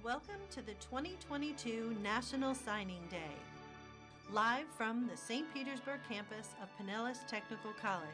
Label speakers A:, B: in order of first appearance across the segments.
A: Welcome to the 2022 National Signing Day, live from the St. Petersburg campus of Pinellas Technical College.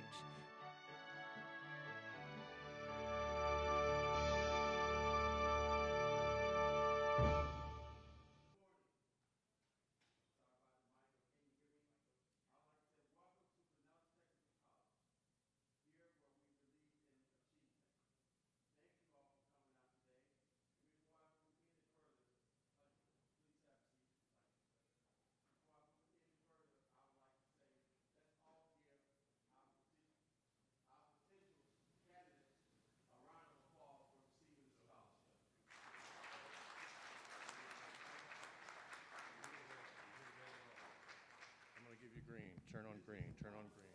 B: Give you green, turn on green, turn on green.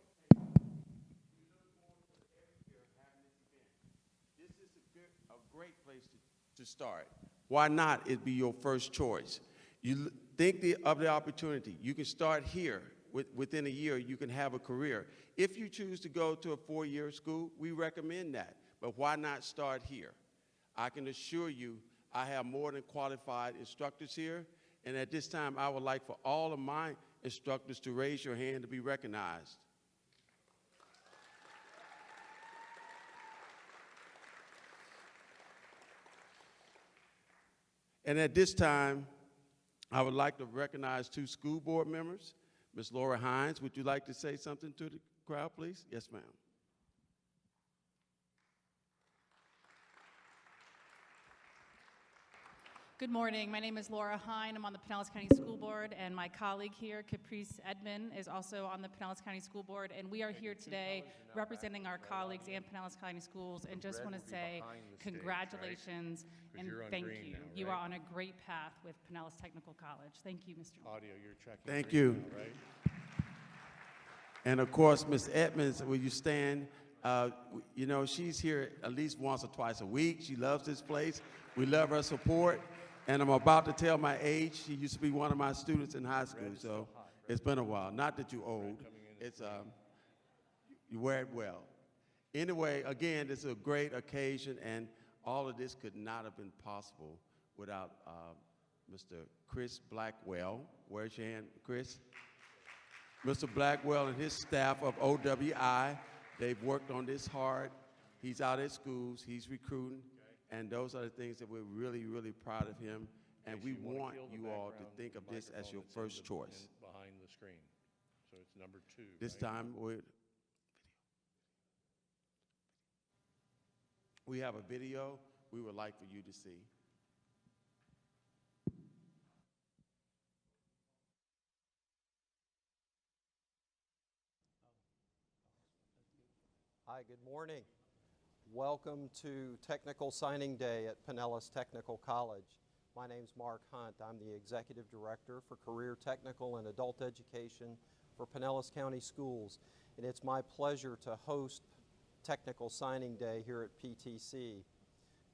C: This is a great place to start. Why not it be your first choice? You think of the opportunity. You can start here. Within a year, you can have a career. If you choose to go to a four-year school, we recommend that. But why not start here? I can assure you I have more than qualified instructors here. And at this time, I would like for all of my instructors to raise your hand to be recognized. And at this time, I would like to recognize two school board members. Ms. Laura Hines, would you like to say something to the crowd, please? Yes, ma'am.
D: Good morning. My name is Laura Hine. I'm on the Pinellas County School Board, and my colleague here, Caprice Edmond, is also on the Pinellas County School Board, and we are here today representing our colleagues and Pinellas County Schools, and just want to say congratulations and thank you. You are on a great path with Pinellas Technical College. Thank you, Mr.
B: Audio, you're checking.
C: Thank you.
B: Now, right?
C: And of course, Ms. Edmonds, will you stand? You know, she's here at least once or twice a week. She loves this place. We love her support. And I'm about to tell my age. She used to be one of my students in high school, so it's been a while. Not that you're old. It's you wear it well. Anyway, again, this is a great occasion, and all of this could not have been possible without Mr. Chris Blackwell. Where's your hand, Chris? Mr. Blackwell and his staff of OWI, they've worked on this hard. He's out at schools, he's recruiting, and those are the things that we're really, really proud of him. And we want you all to think of this as your first choice.
B: Behind the screen. So it's number 2.
C: This
B: right?
C: time, we have a video we would like for you to see.
E: Hi, good morning. Welcome to Technical Signing Day at Pinellas Technical College. My name's Mark Hunt. I'm the Executive Director for Career Technical and Adult Education for Pinellas County Schools. And it's my pleasure to host Technical Signing Day here at PTC.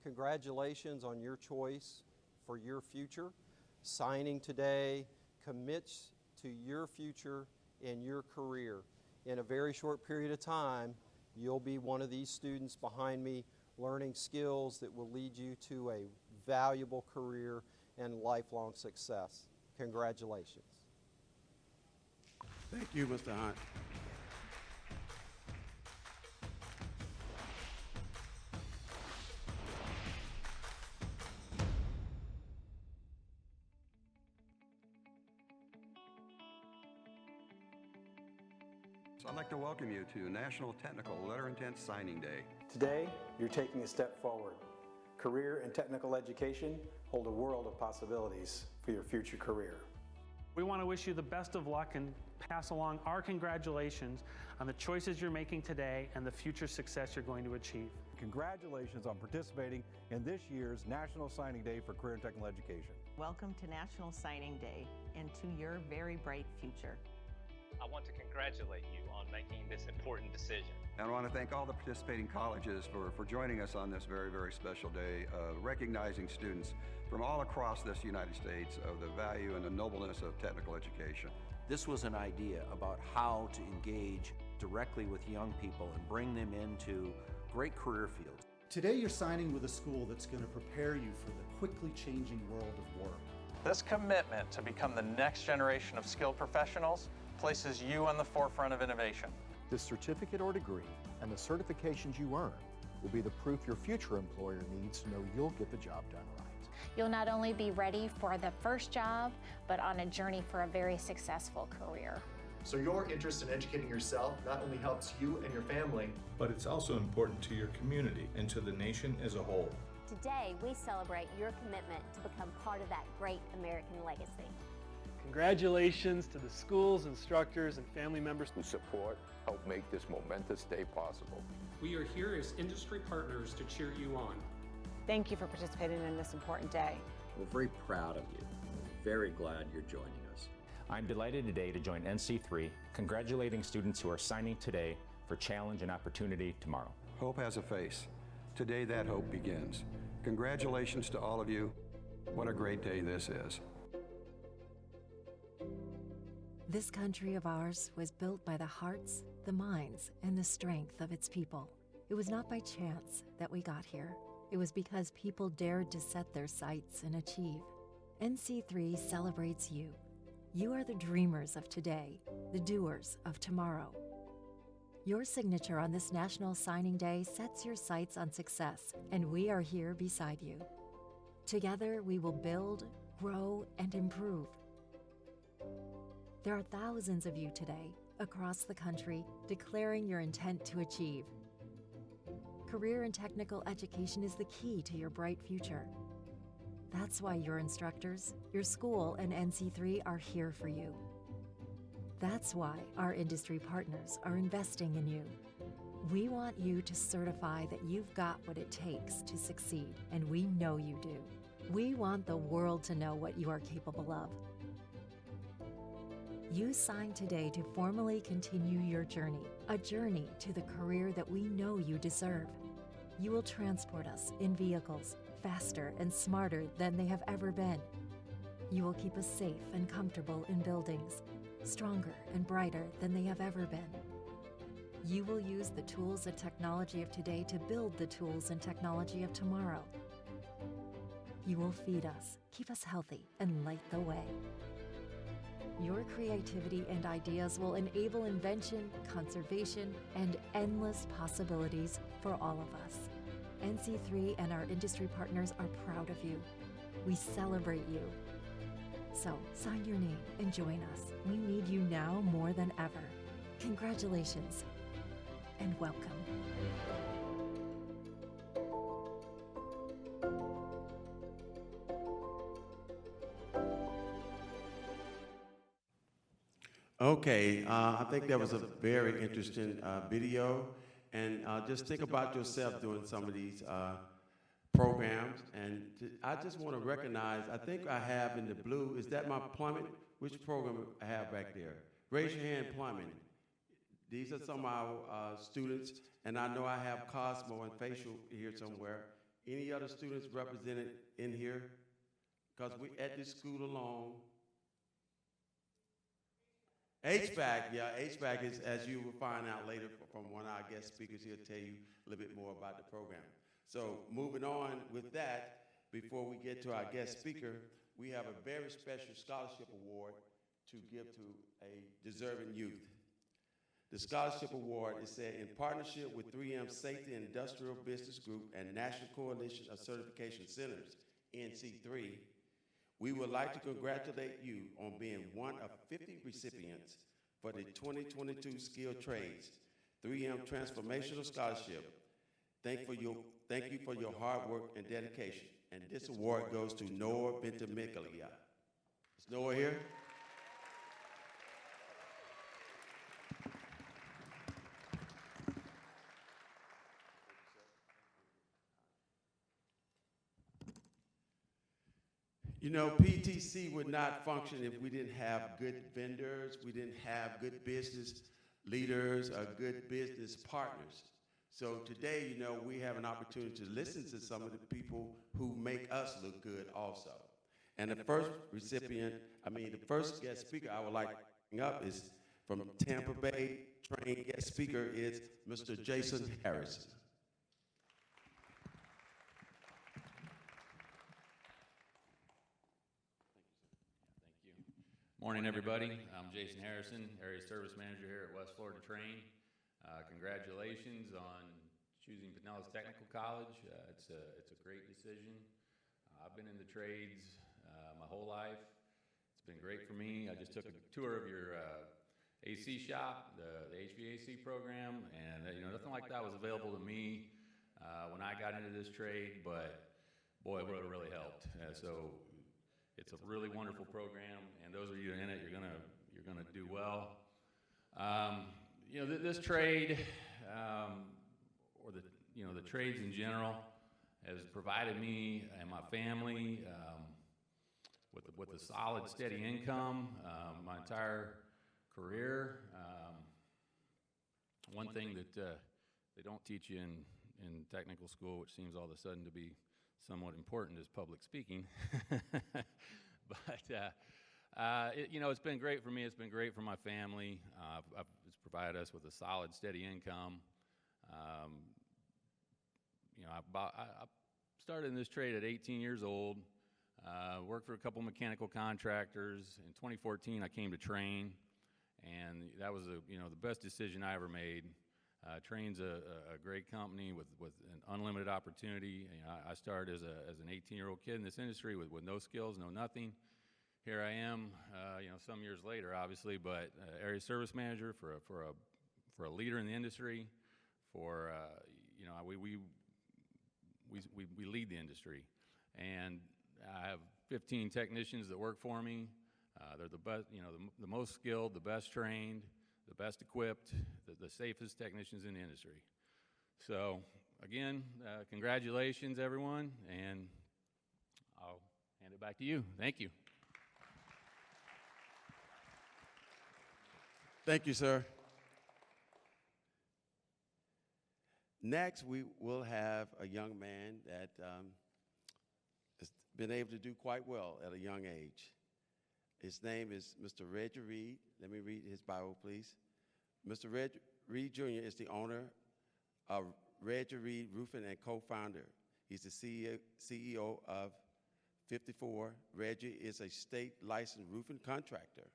E: Congratulations on your choice for your future. Signing today commits to your future and your career. In a very short period of time, you'll be one of these students behind me learning skills that will lead you to a valuable career and lifelong success. Congratulations.
C: Thank you, Mr. Hunt.
F: I'd like to welcome you to National Technical Letter Intent Signing Day.
G: Today, you're taking a step forward. Career and technical education hold a world of possibilities for your future career.
H: We want to wish you the best of luck and pass along our congratulations on the choices you're making today and the future success you're going to achieve.
I: Congratulations on participating in this year's National Signing Day for Career and Technical Education.
J: Welcome to National Signing Day and to your very bright future.
K: I want to congratulate you on making this important decision.
F: And I want to thank all the participating colleges for joining us on this very, very special day, recognizing students from all across this United States of the value and the nobleness of technical education.
L: This was an idea about how to engage directly with young people and bring them into great career fields.
M: Today you're signing with a school that's going to prepare you for the quickly changing world of work.
K: This commitment to become the next generation of skilled professionals places you on the forefront of innovation.
N: This certificate or degree and the certifications you earn will be the proof your future employer needs to know you'll get the job done right.
O: You'll not only be ready for the first job, but on a journey for a very successful career.
P: So your interest in educating yourself not only helps you and your family,
Q: but it's also important to your community and to the nation as a whole.
R: Today, we celebrate your commitment to become part of that great American legacy.
S: Congratulations to the schools, instructors, and family members
T: who support, help make this momentous day possible.
U: We are here as industry partners to cheer you on.
V: Thank you for participating in this important day.
W: We're very proud of you. We're very glad you're joining us.
X: I'm delighted today to join NC3, congratulating students who are signing today for challenge and opportunity tomorrow.
F: Hope has a face. Today that hope begins. Congratulations to all of you. What a great day this is.
Y: This country of ours was built by the hearts, the minds, and the strength of its people. It was not by chance that we got here. It was because people dared to set their sights and achieve. NC3 celebrates you. You are the dreamers of today, the doers of tomorrow. Your signature on this National Signing Day sets your sights on success, and we are here beside you. Together, we will build, grow, and improve. There are thousands of you today, across the country, declaring your intent to achieve. Career and technical education is the key to your bright future. That's why your instructors, your school, and NC3 are here for you. That's why our industry partners are investing in you. We want you to certify that you've got what it takes to succeed, and we know you do. We want the world to know what you are capable of. You sign today to formally continue your journey, a journey to the career that we know you deserve. You will transport us in vehicles faster and smarter than they have ever been. You will keep us safe and comfortable in buildings, stronger and brighter than they have ever been. You will use the tools and technology of today to build the tools and technology of tomorrow. You will feed us, keep us healthy, and light the way. Your creativity and ideas will enable invention, conservation, and endless possibilities for all of us. NC3 and our industry partners are proud of you. We celebrate you. So sign your name and join us. We need you now more than ever. Congratulations and welcome.
C: Okay, I think that was a very interesting video. And just think about yourself doing some of these programs. And I just want to recognize, I think I have in the blue, is that my plumbing? Which program I have back there? Raise your hand, plumbing. These are some of our students, and I know I have Cosmo and Facial here somewhere. Any other students represented in here? Because we at this school alone. HVAC, yeah, HVAC is, as you will find out later from one of our guest speakers, he'll tell you a little bit more about the program. So moving on with that, before we get to our guest speaker, we have a very special scholarship award to give to a deserving youth. The scholarship award is said in partnership with 3M Safety and Industrial Business Group and National Coalition of Certification Centers, NC3. We would like to congratulate you on being one of 50 recipients for the 2022 Skilled Trades 3M Transformational Scholarship. Thank you for your hard work and dedication. And this award goes to Noah Ventimiglia. Is Noah here? You know, PTC would not function if we didn't have good vendors, we didn't have good business leaders, or good business partners. So today, you know, we have an opportunity to listen to some of the people who make us look good also. And the first guest speaker I would like to bring up is from Tampa Bay. Trained guest speaker is Mr. Jason Harrison.
A: Morning, everybody. I'm Jason Harrison, Area Service Manager here at West Florida Train. Congratulations on choosing Pinellas Technical College. It's a great decision. I've been in the trades my whole life. It's been great for me. I just took a tour of your AC shop, the HVAC program, and nothing like that was available to me when I got into this trade, but boy, it really helped. So it's a really wonderful program, and those of you in it, you're gonna do well. This trade, or the trades in general, has provided me and my family with a solid, steady income my entire career. One thing that they don't teach you in technical school, which seems all of a sudden to be somewhat important, is public speaking. But it's been great for me. It's been great for my family. It's provided us with a solid, steady income. I started in this trade at 18 years old. Worked for a couple mechanical contractors. In 2014, I came to Train, and that was the best decision I ever made. Train's a great company with an unlimited opportunity. I started as an 18-year-old kid in this industry with no skills, no nothing. Here I am, some years later, obviously, but area service manager for a leader in the industry. We lead the industry, and I have 15 technicians that work for me. They're the best, the most skilled, the best trained, the best equipped, the safest technicians in the industry. So again, congratulations everyone, and I'll hand it back to you. Thank you.
C: Thank you, sir. Next, we will have a young man that has been able to do quite well at a young age. His name is Mr. Reggie Reed. Let me read his bio, please. Mr. Reggie Reed Jr. is the owner of Reggie Reed Roofing and co-founder. He's the CEO of 54. Reggie is a state licensed roofing contractor.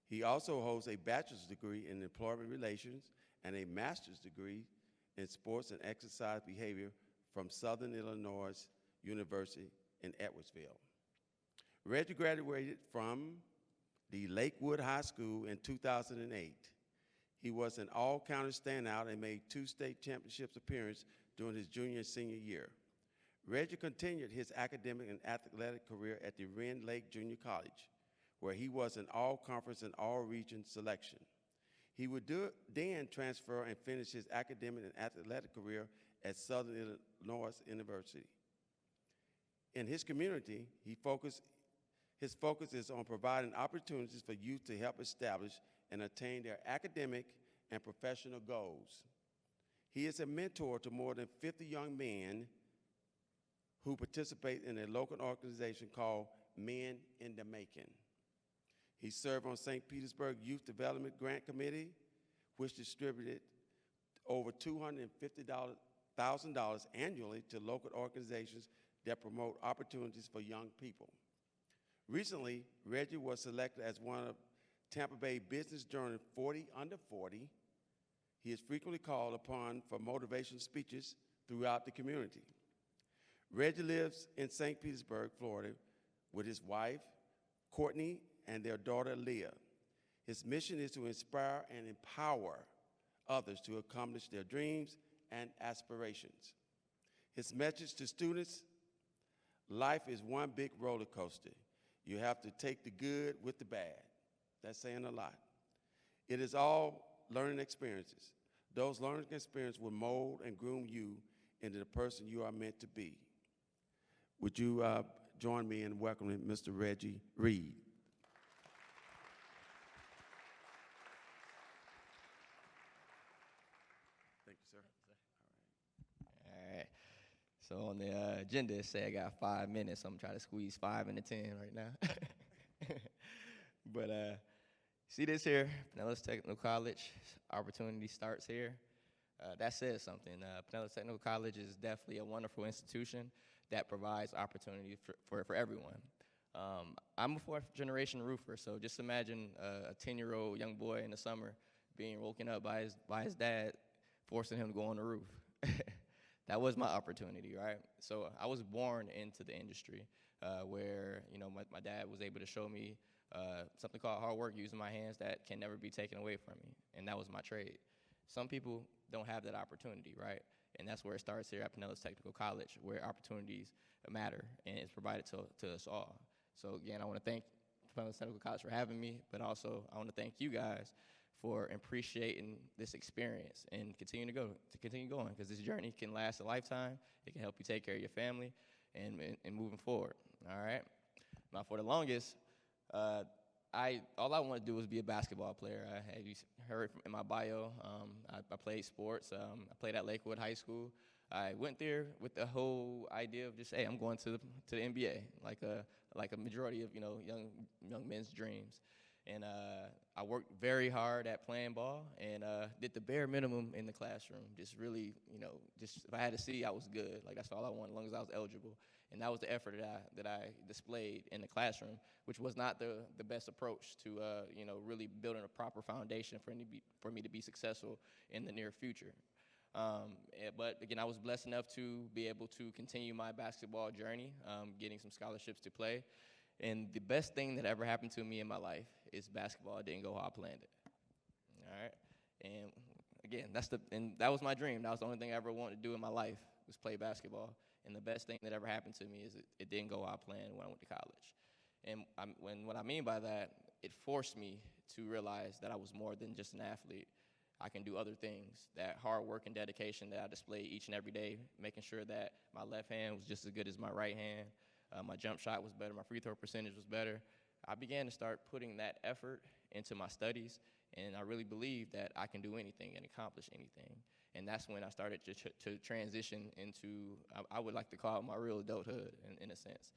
C: He also holds a bachelor's degree in employment relations and a master's degree in sports and exercise behavior from Southern Illinois University in Edwardsville. Reggie graduated from the Lakewood High School in 2008. He was an all-county standout and made 2 state championships appearances during his junior and senior year. Reggie continued his academic and athletic career at the Wren Lake Junior College, where he was an all-conference and all-region selection. He would then transfer and finish his academic and athletic career at Southern Illinois University. In his community, his focus is on providing opportunities for youth to help establish and attain their academic and professional goals. He is a mentor to more than 50 young men who participate in a local organization called Men in the Making. He served on St. Petersburg Youth Development Grant Committee, which distributed over $250,000 annually to local organizations that promote opportunities for young people. Recently, Reggie was selected as one of Tampa Bay Business Journal 40 Under 40. He is frequently called upon for motivation speeches throughout the community. Reggie lives in St. Petersburg, Florida, with his wife, Courtney, and their daughter, Leah. His mission is to inspire and empower others to accomplish their dreams and aspirations. His message to students: life is one big roller coaster. You have to take the good with the bad. That's saying a lot. It is all learning experiences. Those learning experiences will mold and groom you into the person you are meant to be. Would you join me in welcoming Mr. Reggie Reed? Thank you, sir.
B: All right. So on the agenda, it say I got 5 minutes. So I'm trying to squeeze 5 into 10 right now. But see this here, Pinellas Technical College, opportunity starts here. That says something. Pinellas Technical College is definitely a wonderful institution that provides opportunity for everyone. I'm a fourth-generation roofer, so just imagine a 10-year-old young boy in the summer being woken up by his dad, forcing him to go on the roof. That was my opportunity, right? So I was born into the industry where, you know, my dad was able to show me something called hard work using my hands that can never be taken away from me, and that was my trade. Some people don't have that opportunity, right? And that's where it starts here at Pinellas Technical College, where opportunities matter and it's provided to us all. So again, I want to thank Pinellas Technical College for having me, but also I want to thank you guys for appreciating this experience and continue going, because this journey can last a lifetime. It can help you take care of your family and moving forward. All right. Now, for the longest, all I wanted to do was be a basketball player. You heard in my bio, I played sports. I played at Lakewood High School. I went there with the whole idea of just, hey, I'm going to the NBA, like a majority of young men's dreams. And I worked very hard at playing ball and did the bare minimum in the classroom. Just really, just if I had a C, I was good. Like, that's all I wanted, as long as I was eligible. And that was the effort that I displayed in the classroom, which was not the best approach to, really building a proper foundation for me to be successful in the near future. But again, I was blessed enough to be able to continue my basketball journey, getting some scholarships to play. And the best thing that ever happened to me in my life is basketball didn't go how I planned it. All right? And again, that was my dream. That was the only thing I ever wanted to do in my life, was play basketball. And the best thing that ever happened to me is it didn't go how I planned when I went to college. And what I mean by that, it forced me to realize that I was more than just an athlete. I can do other things. That hard work and dedication that I display each and every day, making sure that my left hand was just as good as my right hand. My jump shot was better. My free throw percentage was better. I began to start putting that effort into my studies, and I really believe that I can do anything and accomplish anything. And that's when I started to transition into, I would like to call it my real adulthood in a sense.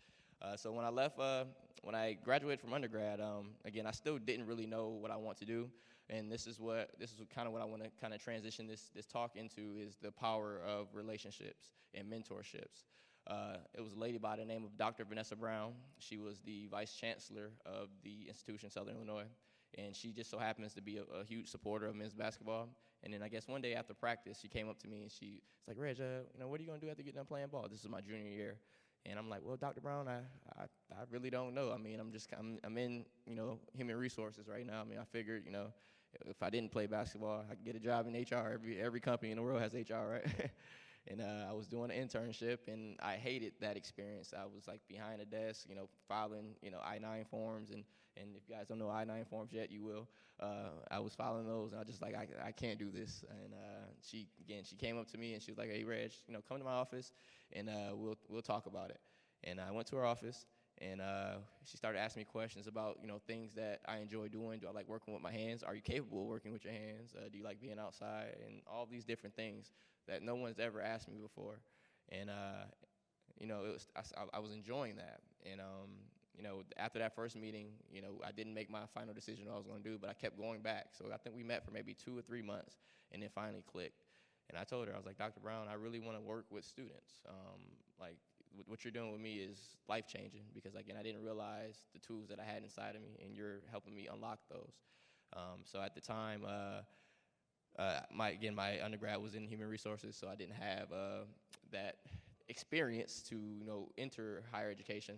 B: So when I graduated from undergrad, again, I still didn't really know what I want to do. And this is kind of what I want to kind of transition this talk into, is the power of relationships and mentorships. It was a lady by the name of Dr. Vanessa Brown. She was the vice chancellor of the institution, Southern Illinois, and she just so happens to be a huge supporter of men's basketball. And then I guess one day after practice, she came up to me and she's like, "Reg, what are you gonna do after getting done playing ball?" This is my junior year, and I'm like, "Well, Dr. Brown, I really don't know. I mean, I'm in human resources right now. I mean, I figured if I didn't play basketball, I could get a job in HR. Every company in the world has HR, right?" And I was doing an internship, and I hated that experience. I was like behind a desk, filing, I-9 forms, and if you guys don't know I-9 forms yet, you will. I was filing those, and I just like, I can't do this. And she came up to me, and she was like, "Hey, Reg, come to my office, and we'll talk about it." And I went to her office, and she started asking me questions about, things that I enjoy doing. Do I like working with my hands? Are you capable of working with your hands? Do you like being outside? And all these different things that no one's ever asked me before. And, I was enjoying that. And, after that first meeting, I didn't make my final decision what I was going to do, but I kept going back. So I think we met for maybe 2 or 3 months, and it finally clicked. And I told her, I was like, "Dr. Brown, I really want to work with students. What you're doing with me is life-changing, because, again, I didn't realize the tools that I had inside of me, and you're helping me unlock those." So at the time, my undergrad was in human resources, so I didn't have that experience to enter higher education.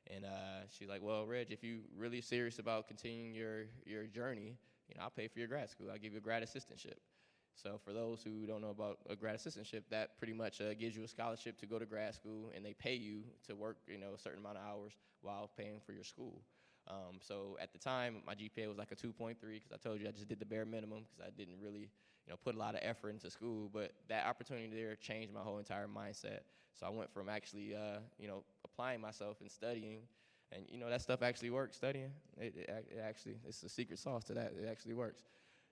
B: And she's like, "Well, Reg, if you're really serious about continuing your journey, I'll pay for your grad school. I'll give you a grad assistantship." So for those who don't know about a grad assistantship, that pretty much gives you a scholarship to go to grad school, and they pay you to work a certain amount of hours while paying for your school. So at the time, my GPA was like a 2.3, because I told you I just did the bare minimum, because I didn't really put a lot of effort into school. But that opportunity there changed my whole entire mindset. So I went from actually applying myself and studying, and that stuff actually works. Studying, it actually, it's the secret sauce to that. It actually works.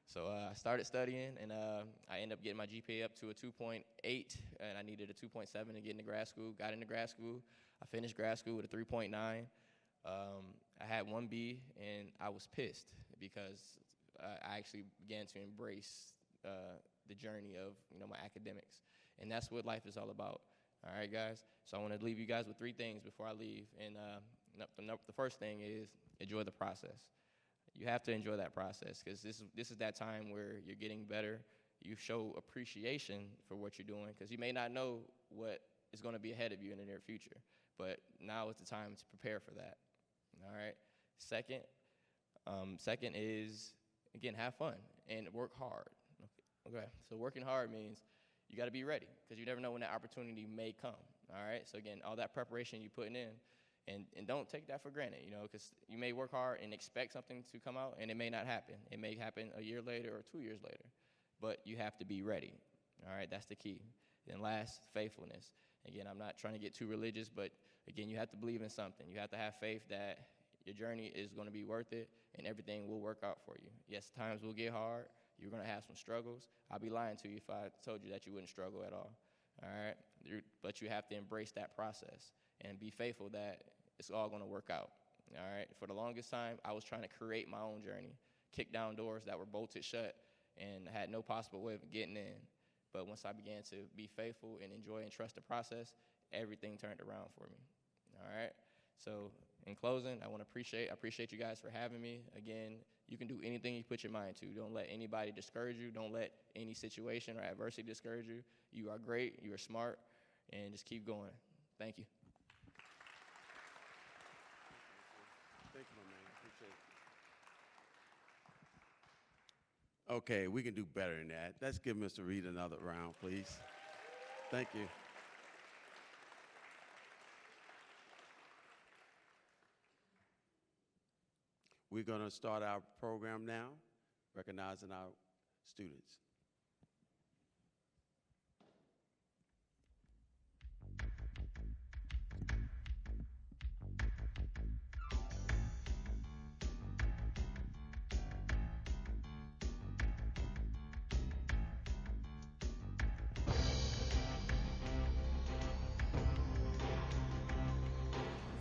B: So I started studying, and I ended up getting my GPA up to a 2.8, and I needed a 2.7 to get into grad school. Got into grad school. I finished grad school with a 3.9. I had 1 B, and I was pissed, because I actually began to embrace the journey of my academics, and that's what life is all about. All right, guys. So I want to leave you guys with 3 things before I leave, and The first thing is enjoy the process. You have to enjoy that process because this is that time where you're getting better. You show appreciation for what you're doing because you may not know what is going to be ahead of you in the near future, but now is the time to prepare for that. All right. Second is, again, have fun and work hard. Okay. So working hard means you got to be ready because you never know when that opportunity may come. All right. So again, all that preparation you're putting in, and don't take that for granted, because you may work hard and expect something to come out, and it may not happen. It may happen a year later or 2 years later, but you have to be ready. All right. That's the key. And last, faithfulness. Again, I'm not trying to get too religious, but again, you have to believe in something. You have to have faith that your journey is going to be worth it and everything will work out for you. Yes, times will get hard. You're going to have some struggles. I'd be lying to you if I told you that you wouldn't struggle at all. All right? But you have to embrace that process and be faithful that it's all going to work out. All right? For the longest time, I was trying to create my own journey, kick down doors that were bolted shut and had no possible way of getting in. But once I began to be faithful and enjoy and trust the process, everything turned around for me. All right? So in closing, I appreciate you guys for having me. Again, you can do anything you put your mind to. Don't let anybody discourage you. Don't let any situation or adversity discourage you. You are great. You are smart. And just keep going. Thank you.
C: Thank you, my man. Appreciate it. Okay, we can do better than that. Let's give Mr. Reed another round, please. Thank you. We're going to start our program now, recognizing our students.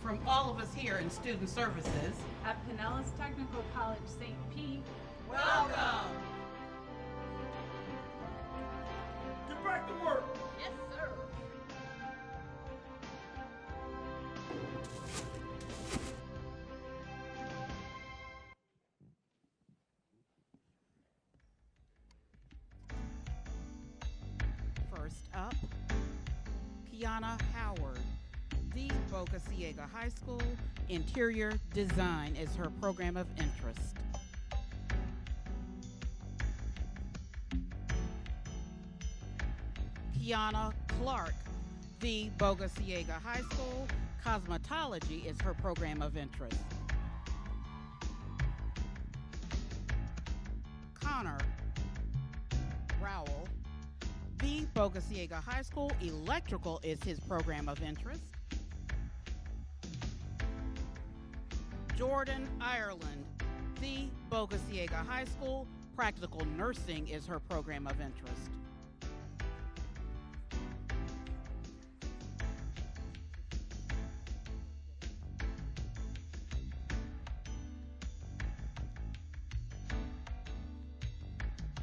D: From all of us here in Student Services
E: at Pinellas Technical College, St. Pete,
D: welcome!
G: Get back to work!
D: Yes, sir! First up, Kiana Howard. The Boca Ciega High School Interior Design is her program of interest. Kiana Clark. The Boca Ciega High School Cosmetology is her program of interest. Connor Rowell. The Boca Ciega High School Electrical is his program of interest. Jordan Ireland. The Boca Ciega High School Practical Nursing is her program of interest.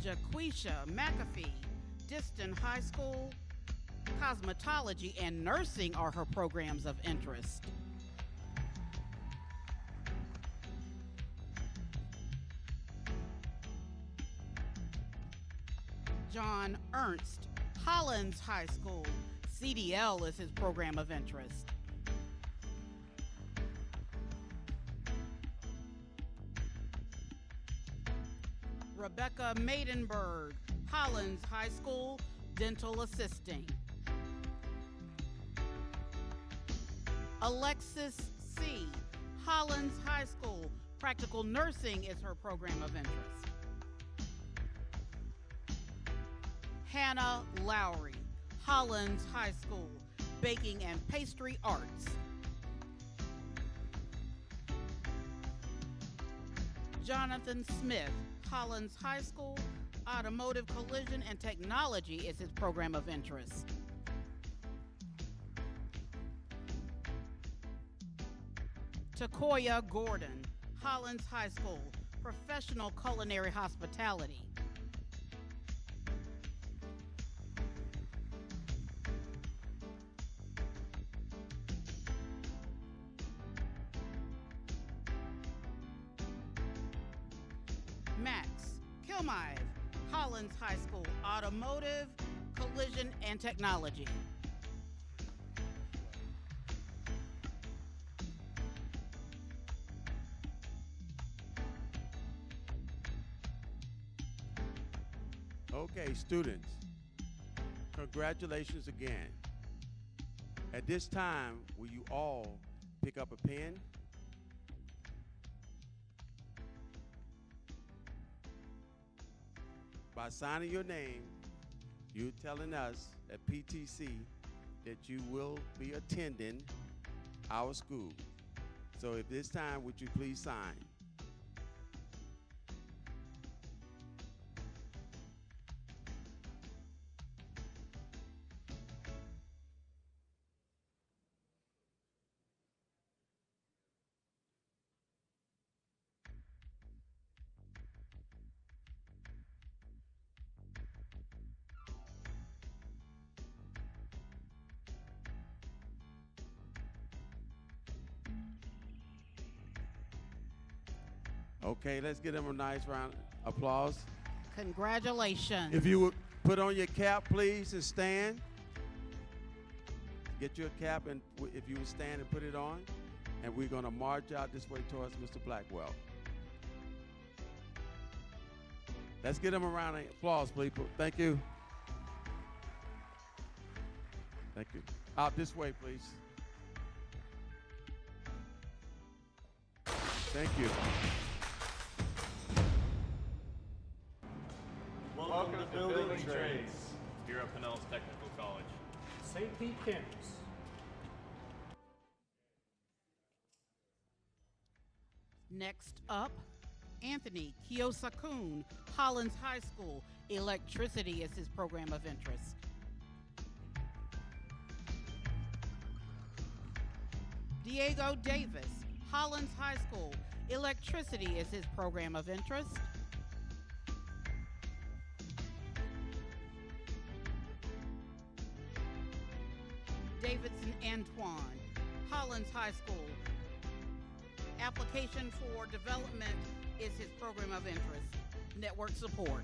D: Jaquisha McAfee. Diston High School Cosmetology and Nursing are her programs of interest. John Ernst, Hollins High School, CDL is his program of interest. Rebecca Maidenberg, Hollins High School, Dental Assisting. Alexis C., Hollins High School, Practical Nursing is her program of interest. Hannah Lowry, Hollins High School, Baking and Pastry Arts. Jonathan Smith, Hollins High School, Automotive Collision and Technology is his program of interest. Takoya Gordon, Hollins High School, Professional Culinary Hospitality. Kilmive, Collins High School, Automotive, Collision, and Technology.
C: Okay, students, congratulations again. At this time, will you all pick up a pen? By signing your name, you're telling us at PTC that you will be attending our school. So at this time, would you please sign? Okay, let's give them a nice round of applause.
D: Congratulations.
C: If you would put on your cap, please, and stand. Get your cap, and if you would stand and put it on. And we're going to march out this way towards Mr. Blackwell. Let's give them a round of applause, please. Thank you. Thank you. Out this way, please. Thank you.
H: Welcome to Building Trades here at Pinellas Technical College.
S: St. Pete campus.
D: Next up, Anthony Kiyosakun, Collins High School, Electricity is his program of interest. Diego Davis, Collins High School, Electricity is his program of interest. Davidson Antoine, Collins High School, Application for Development is his program of interest. Network support.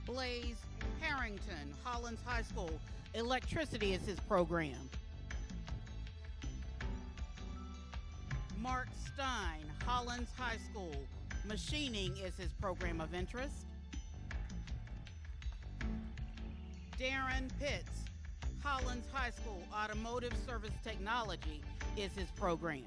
D: Blaze Harrington, Collins High School, Electricity is his program. Mark Stein, Collins High School, Machining is his program of interest. Darren Pitts, Collins High School, Automotive Service Technology is his program.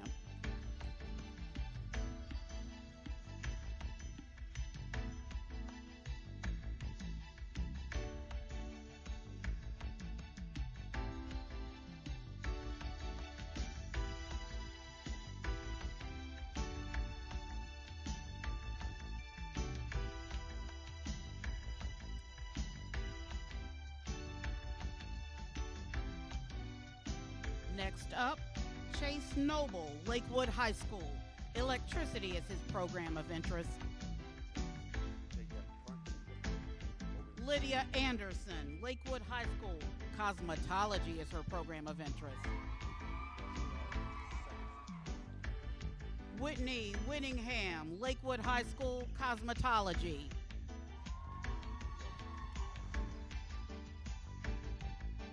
D: Next up, Chase Noble, Lakewood High School. Electricity is his program of interest. Lydia Anderson, Lakewood High School. Cosmetology is her program of interest. Whitney Whittingham, Lakewood High School, Cosmetology.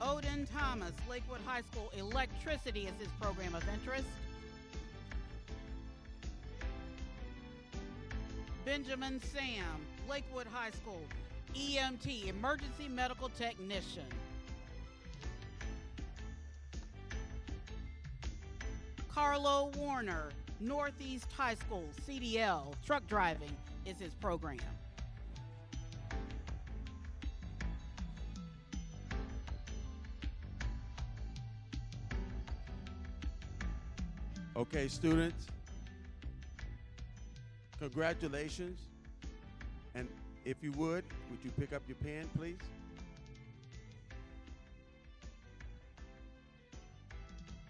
D: Odin Thomas, Lakewood High School, Electricity is his program of interest. Benjamin Sam, Lakewood High School, EMT, Emergency Medical Technician. Carlo Warner, Northeast High School, CDL, Truck Driving is his program.
C: Okay, students, congratulations. And if you would you pick up your pen, please?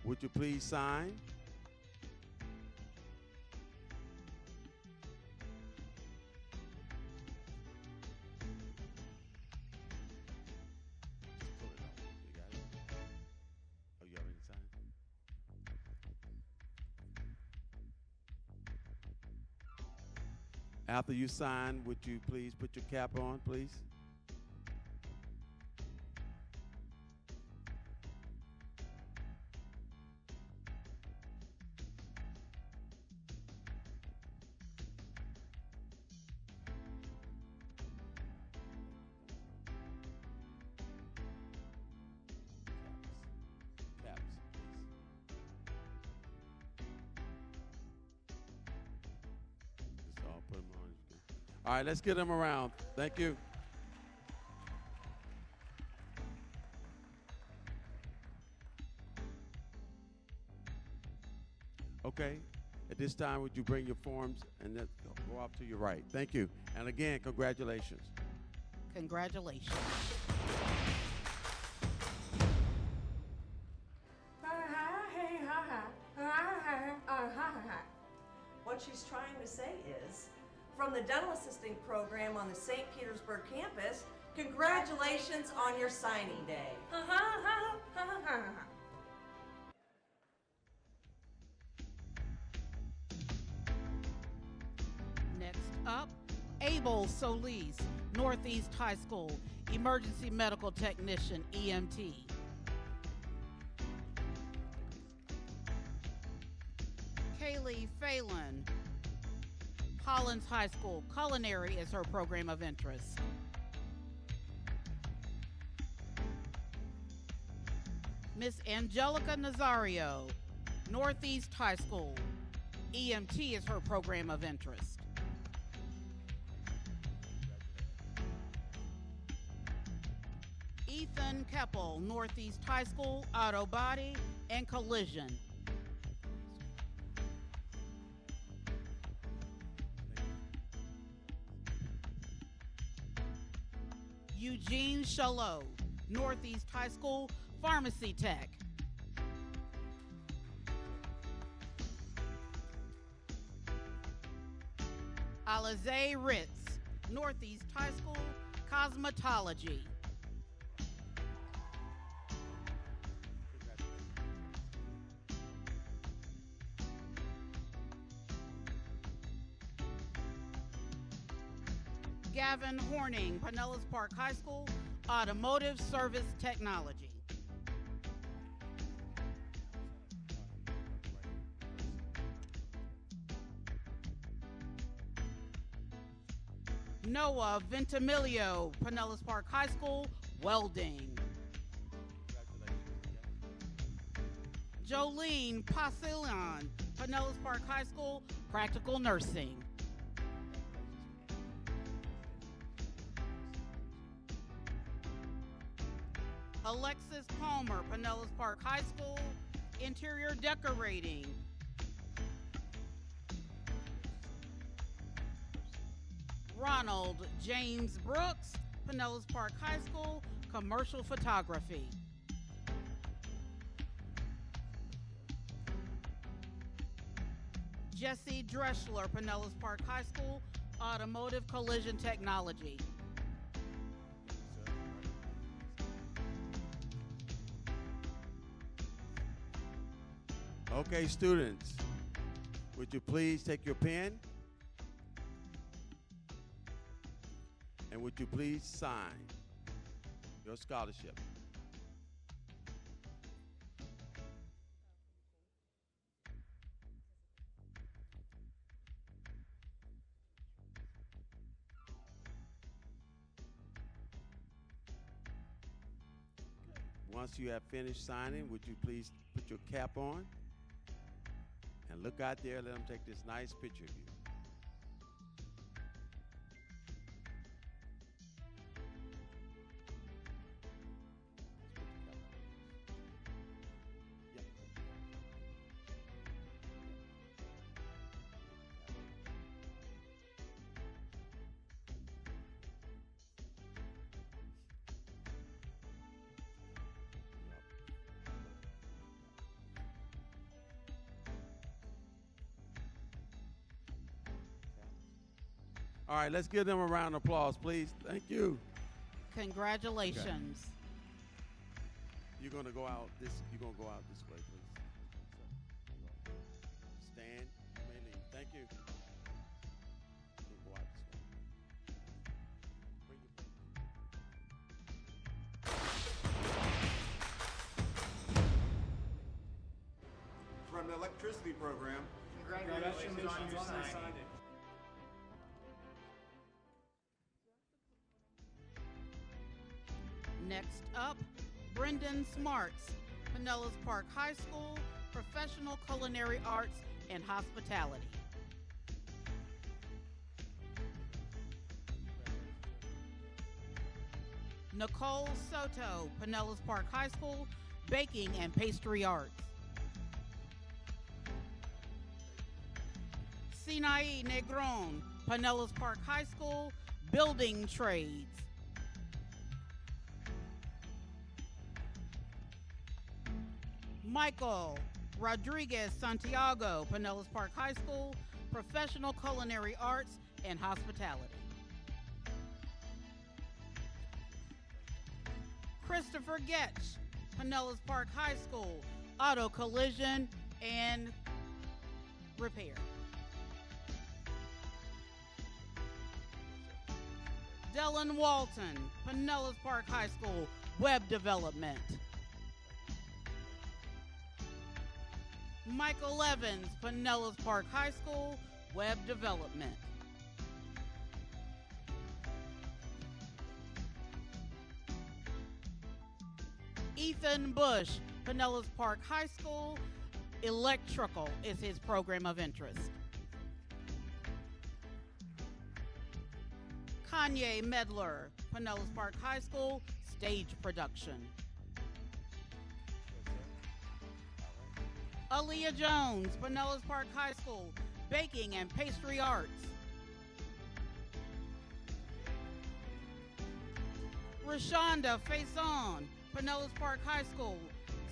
C: Would you please sign? Pull it out. You got it? Oh, you already signed? After you sign, would you please put your cap on, please? Caps, please. Just all put them on. All right, let's get them around. Thank you. Okay, at this time, would you bring your forms and then go off to your right? Thank you. And again, congratulations.
D: Congratulations.
I: What she's trying to say is, from the dental assisting program on the St. Petersburg campus, congratulations on your signing day.
D: Next up, Abel Solis, Northeast High School, Emergency Medical Technician, EMT. Kaylee Phelan, Hollins High School, Culinary is her program of interest. Miss Angelica Nazario, Northeast High School, EMT is her program of interest. Ethan Keppel, Northeast High School, Auto Body and Collision. Eugene Shalot, Northeast High School, Pharmacy Tech. Alize Ritz, Northeast High School, Cosmetology. Gavin Horning, Pinellas Park High School, Automotive Service Technology. Noah Ventimiglia, Pinellas Park High School, Welding. Jolene Pasillon, Pinellas Park High School, Practical Nursing. Alexis Palmer, Pinellas Park High School, Interior Decorating. Ronald James Brooks, Pinellas Park High School, Commercial Photography. Jesse Dreschler, Pinellas Park High School, Automotive Collision Technology.
C: Okay, students, would you please take your pen? And would you please sign your scholarship? Once you have finished signing, would you please put your cap on? And look out there, let them take this nice picture of you. All right, let's give them a round of applause, please. Thank you.
D: Congratulations.
C: Okay. You're gonna go out this way, please. Stand, you may leave. Thank you. Go out
J: Electricity program.
K: Congratulations on your signing.
D: Next up, Brendan Smarts, Pinellas Park High School, Professional Culinary Arts and Hospitality. Nicole Soto, Pinellas Park High School, Baking and Pastry Arts. Sinai Negron, Pinellas Park High School, Building Trades. Michael Rodriguez Santiago, Pinellas Park High School, Professional Culinary Arts and Hospitality. Christopher Getch, Pinellas Park High School, Auto Collision and Repair. Dylan Walton, Pinellas Park High School, Web Development. Michael Evans, Pinellas Park High School, Web Development. Ethan Bush, Pinellas Park High School, Electrical is his program of interest. Kanye Medler, Pinellas Park High School, Stage Production. Aaliyah Jones, Pinellas Park High School, Baking and Pastry Arts. Rashonda Faison, Pinellas Park High School,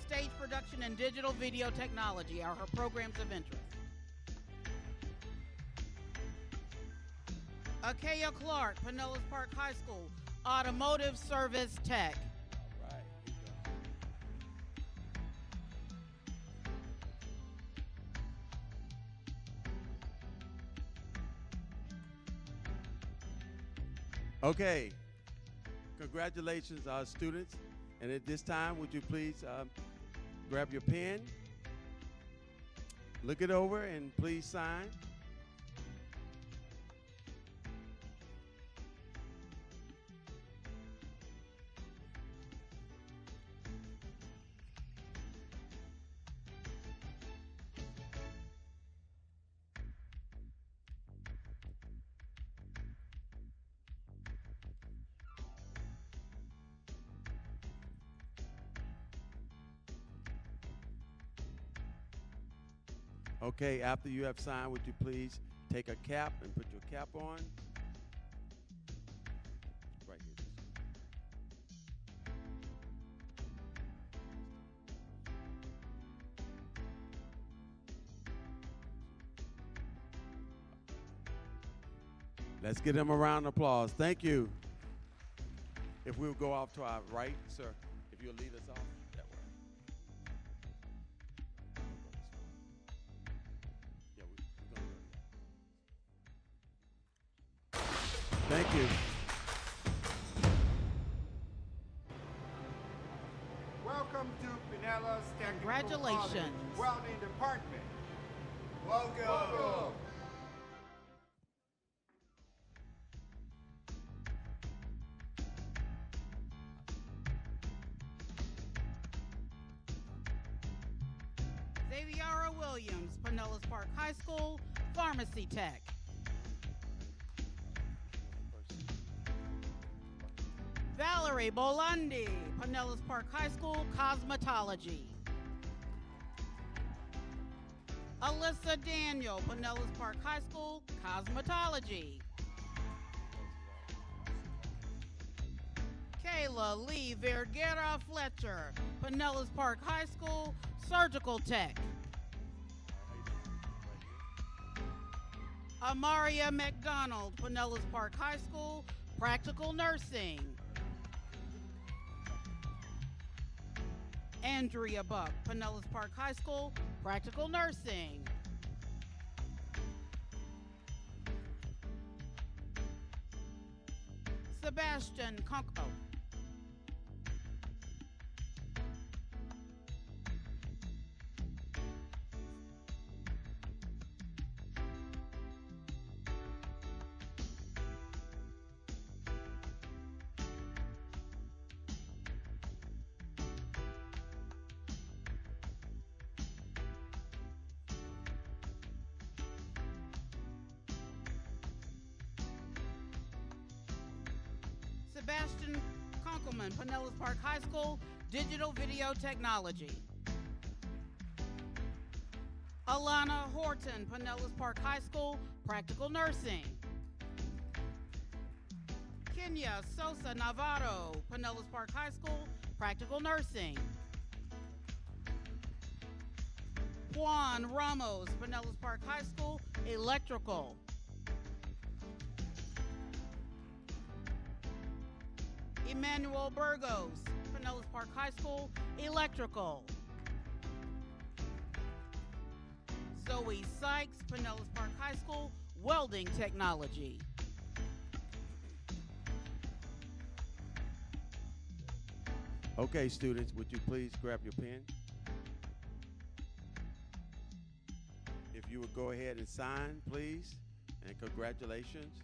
D: Stage Production and Digital Video Technology are her programs of interest. Akeya Clark, Pinellas Park High School, Automotive Service Tech.
C: Okay, congratulations, students. And at this time, would you please grab your pen, look it over, and please sign. Okay, after you have signed, would you please take a cap and put your cap on? Right here. Let's give them a round of applause. Thank you. If we'll go off to our right, sir, if you'll lead us off that way. Thank you.
J: Welcome to Pinellas Technical
D: Congratulations.
J: College Welding Department. Welcome.
D: Xaviera Williams, Pinellas Park High School, Pharmacy Tech. Valerie Bolandi, Pinellas Park High School, Cosmetology. Alyssa Daniel, Pinellas Park High School, Cosmetology. Kayla Lee Vergara Fletcher, Pinellas Park High School, Surgical Tech. Amaria McDonald, Pinellas Park High School, Practical Nursing. Andrea Buck, Pinellas Park High School, Practical Nursing. Sebastian Conco. Sebastian Kunkelman, Pinellas Park High School, Digital Video Technology. Alana Horton, Pinellas Park High School, Practical Nursing. Kenya Sosa Navarro, Pinellas Park High School, Practical Nursing. Juan Ramos, Pinellas Park High School, Electrical. Emmanuel Burgos, Pinellas Park High School, Electrical. Zoe Sykes, Pinellas Park High School, Welding Technology.
C: Okay, students, would you please grab your pen? If you would go ahead and sign, please, and congratulations.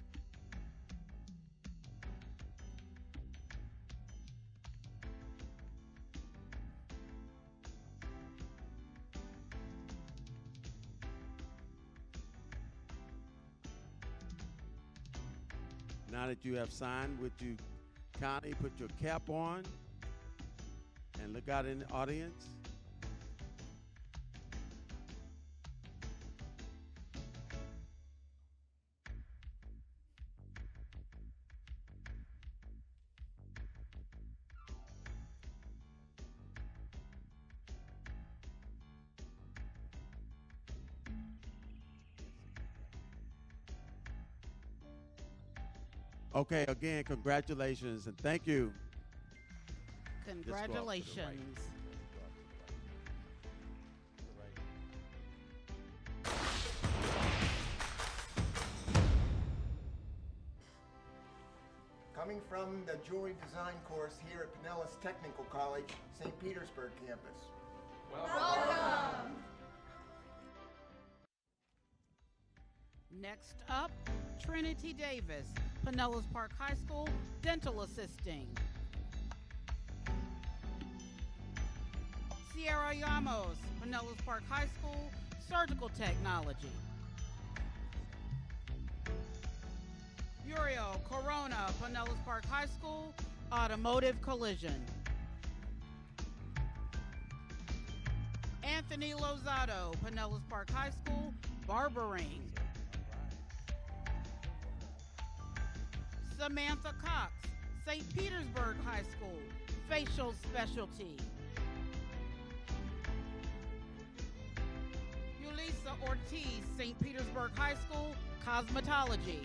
C: Now that you have signed, would you kindly put your cap on and look out in the audience? Okay, again, congratulations and thank you.
D: Congratulations.
J: Coming from the jewelry design course here at Pinellas Technical College, St. Petersburg campus.
E: Welcome.
D: Next up, Trinity Davis, Pinellas Park High School, Dental Assisting. Sierra Llamos, Pinellas Park High School, Surgical Technology. Uriel Corona, Pinellas Park High School, Automotive Collision. Anthony Lozado, Pinellas Park High School, Barbering. Samantha Cox, St. Petersburg High School, Facial Specialty. Yulisa Ortiz, St. Petersburg High School, Cosmetology.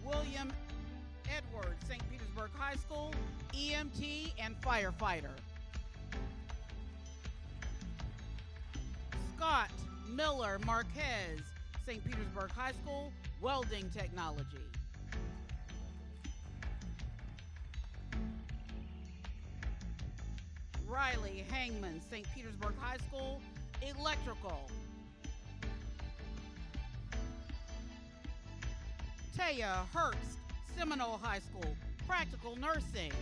D: William Edwards, St. Petersburg High School, EMT and Firefighter. Scott Miller Marquez, St. Petersburg High School, Welding Technology. Riley Hangman, St. Petersburg High School, Electrical. Taya Herbst, Seminole High School, Practical Nursing.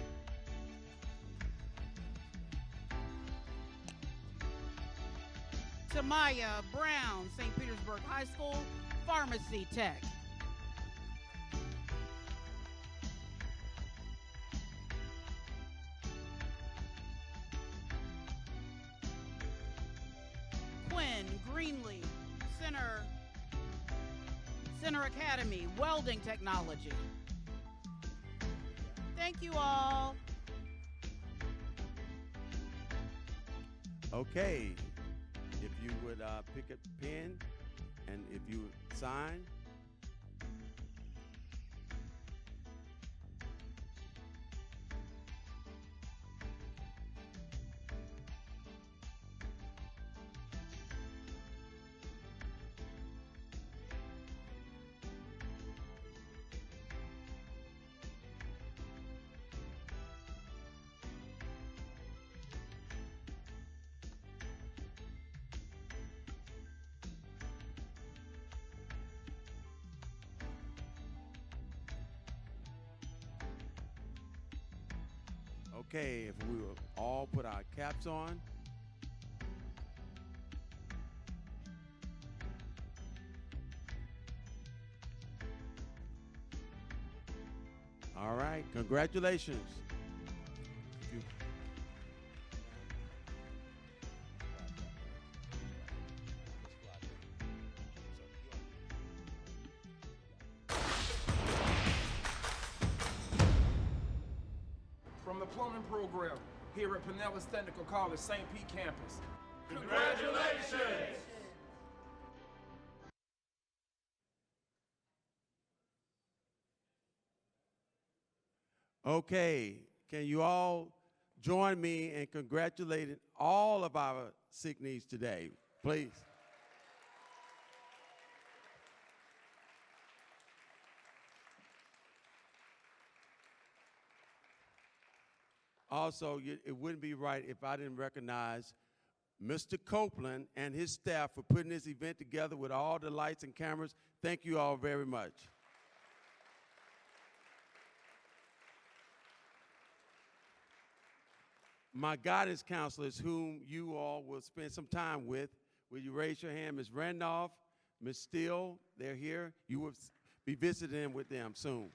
D: Tamaya Brown, St. Petersburg High School, Pharmacy Tech. Quinn Greenlee, Center Academy, Welding Technology. Thank you all.
C: Okay, if you would pick a pen and if you would sign. Okay, if we will all put our caps on. right, congratulations.
G: From the plumbing program here at Pinellas Technical College, St. Pete campus.
K: Congratulations!
C: Okay, can you all join me in congratulating all of our signees today, please? Also, it wouldn't be right if I didn't recognize Mr. Copeland and his staff for putting this event together with all the lights and cameras. Thank you all very much. My guidance counselors, whom you all will spend some time with, will you raise your hand? Ms. Randolph, Ms. Steele, they're here. You will be visiting with them soon.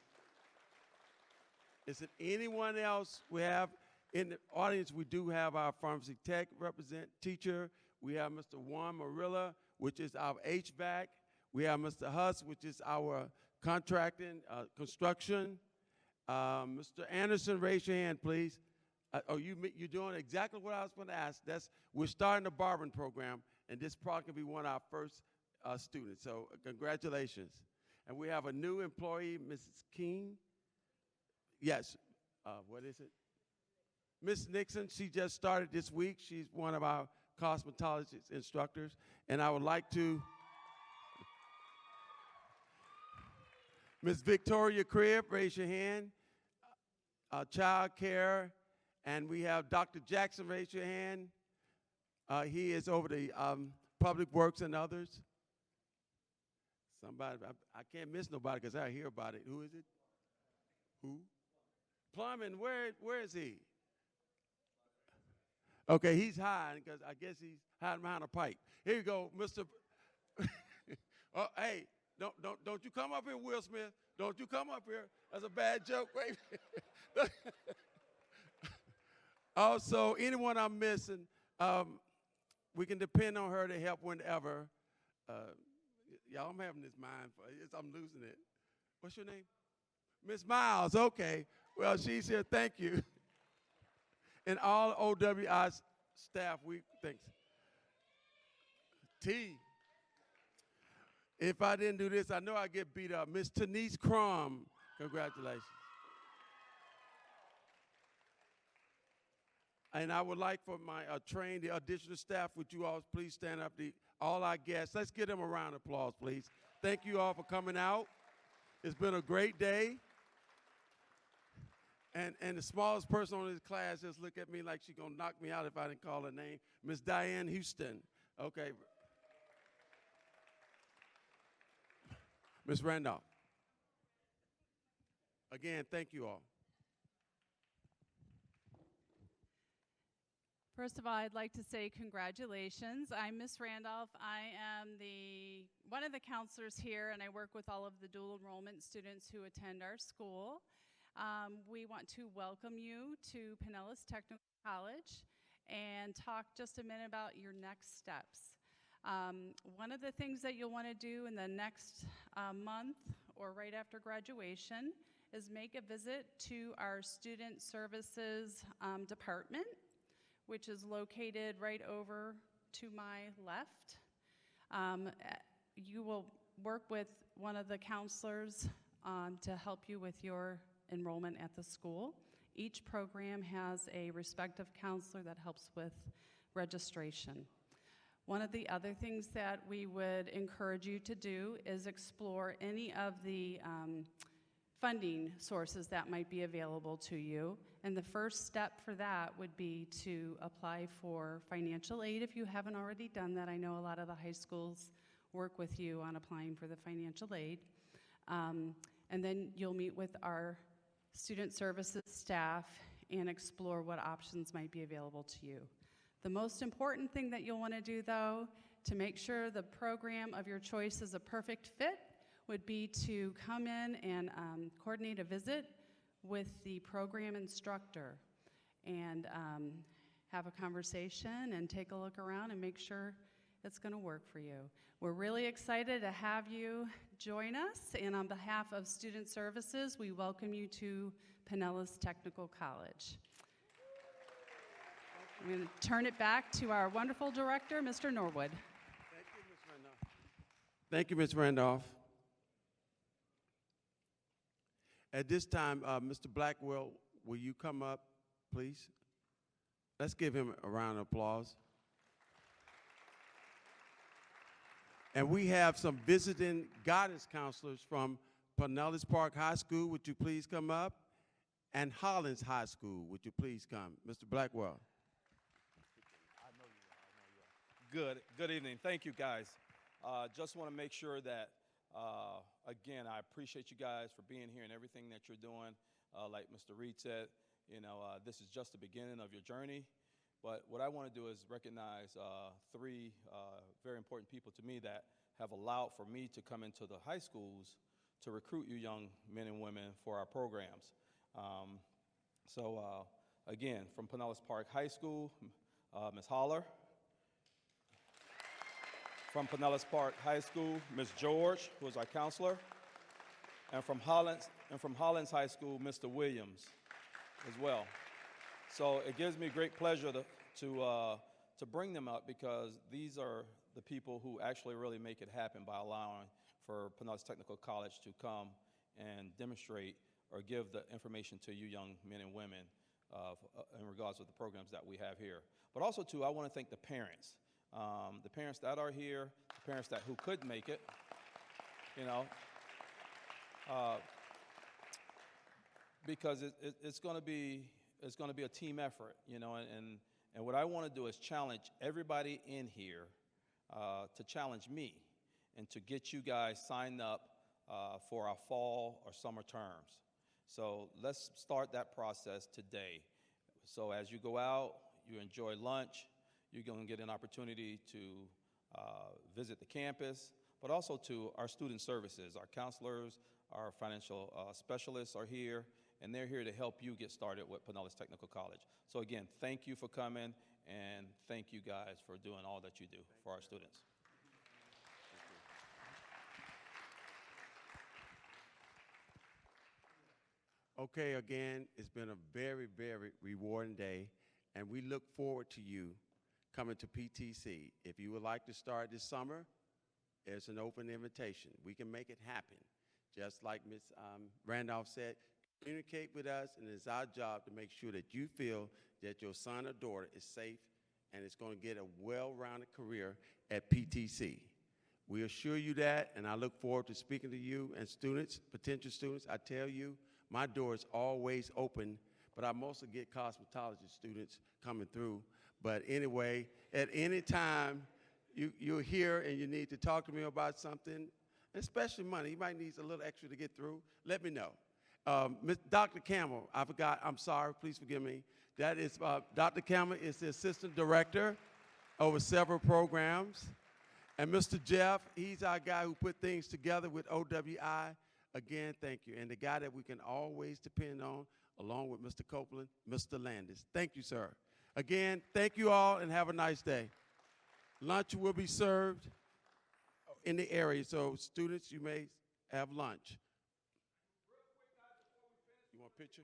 C: Is it anyone else we have in the audience? We do have our pharmacy tech teacher. We have Mr. Juan Marilla, which is our HVAC. We have Mr. Huss, which is our contracting, construction. Mr. Anderson, raise your hand, please. You're doing exactly what I was going to ask. We're starting the barbering program, and this probably can be one of our first students. So congratulations. And we have a new employee, Mrs. King. Yes, what is it? Miss Nixon, she just started this week. She's one of our cosmetologist instructors. And I would like to, Miss Victoria Cribb, raise your hand. Child care. And we have Dr. Jackson, raise your hand. He is over the public works and others. Somebody, I can't miss nobody because I hear about it. Who is it? Who? Plumbing, where is he? Okay, he's hiding because I guess he's hiding behind a pipe. Here you go, Mr. Oh, hey, don't you come up here, Will Smith. Don't you come up here. That's a bad joke, baby. Also, anyone I'm missing, we can depend on her to help whenever. Y'all, I'm having this mind, I'm losing it. What's your name? Miss Miles, okay. Well, she's here, thank you. And all OWI staff, thanks. T. If I didn't do this, I know I'd get beat up. Miss Tanise Crum, congratulations. And I would like for my the additional staff, would you all please stand up, all our guests. Let's give them a round of applause, please. Thank you all for coming out. It's been a great day. And the smallest person on this class just look at me like she's going to knock me out if I didn't call her name. Miss Diane Houston. Okay. Miss Randolph. Again, thank you all.
E: First of all, I'd like to say congratulations. I'm Miss Randolph. I am one of the counselors here, and I work with all of the dual enrollment students who attend our school. We want to welcome you to Pinellas Technical College and talk just a minute about your next steps. One of the things that you'll want to do in the next month or right after graduation is make a visit to our Student Services Department, which is located right over to my left. You will work with one of the counselors to help you with your enrollment at the school. Each program has a respective counselor that helps with registration. One of the other things that we would encourage you to do is explore any of the funding sources that might be available to you. And the first step for that would be to apply for financial aid if you haven't already done that. I know a lot of the high schools work with you on applying for the financial aid. And then you'll meet with our student services staff and explore what options might be available to you. The most important thing that you'll want to do, though, to make sure the program of your choice is a perfect fit would be to come in and coordinate a visit with the program instructor and have a conversation and take a look around and make sure it's going to work for you. We're really excited to have you join us, and on behalf of Student Services, we welcome you to Pinellas Technical College. I'm going to turn it back to our wonderful director, Mr. Norwood.
C: Thank you, Ms. Randolph. At this time, Mr. Blackwell, will you come up, please? Let's give him a round of applause. And we have some visiting guidance counselors from Pinellas Park High School. Would you please come up? And Hollins High School. Would you please come? Mr. Blackwell.
L: Good evening. Thank you, guys. Just want to make sure that, again, I appreciate you guys for being here and everything that you're doing. Like Mr. Reed said, you know, this is just the beginning of your journey. But what I want to do is recognize three very important people to me that have allowed for me to come into the high schools to recruit you young men and women for our programs. Again, from Pinellas Park High School, Ms. Holler. From Pinellas Park High School, Ms. George, who is our counselor. And from Hollins High School, Mr. Williams as well. So it gives me great pleasure to bring them up, because these are the people who actually really make it happen by allowing for Pinellas Technical College to come and demonstrate or give the information to you young men and women in regards to the programs that we have here. But also, too, I want to thank the parents that are here, the parents who couldn't make it, you know, because it's going to be a team effort, you know, and what I want to do is challenge everybody in here to challenge me and to get you guys signed up for our fall or summer terms. So let's start that process today. So as you go out, you enjoy lunch, you're going to get an opportunity to visit the campus, but also to our student services. Our counselors, our financial specialists are here, and they're here to help you get started with Pinellas Technical College. So again, thank you for coming, and thank you guys for doing all that you do for our students.
C: Okay, again, it's been a very, very rewarding day, and we look forward to you coming to PTC. If you would like to start this summer, there's an open invitation. We can make it happen. Just like Ms. Randolph said, communicate with us, and it's our job to make sure that you feel that your son or daughter is safe and is going to get a well-rounded career at PTC. We assure you that, and I look forward to speaking to you and students, potential students. I tell you, my door is always open, but I mostly get cosmetology students coming through. But anyway, at any time you're here and you need to talk to me about something, especially money, you might need a little extra to get through, let me know. Dr. Campbell, I forgot, I'm sorry, please forgive me. That is, Dr. Campbell is the assistant director over several programs. And Mr. Jeff, he's our guy who put things together with OWI. Again, thank you. And the guy that we can always depend on, along with Mr. Copeland, Mr. Landis. Thank you, sir. Again, thank you all, and have a nice day. Lunch will be served in the area, so students, you may have lunch. You want a picture?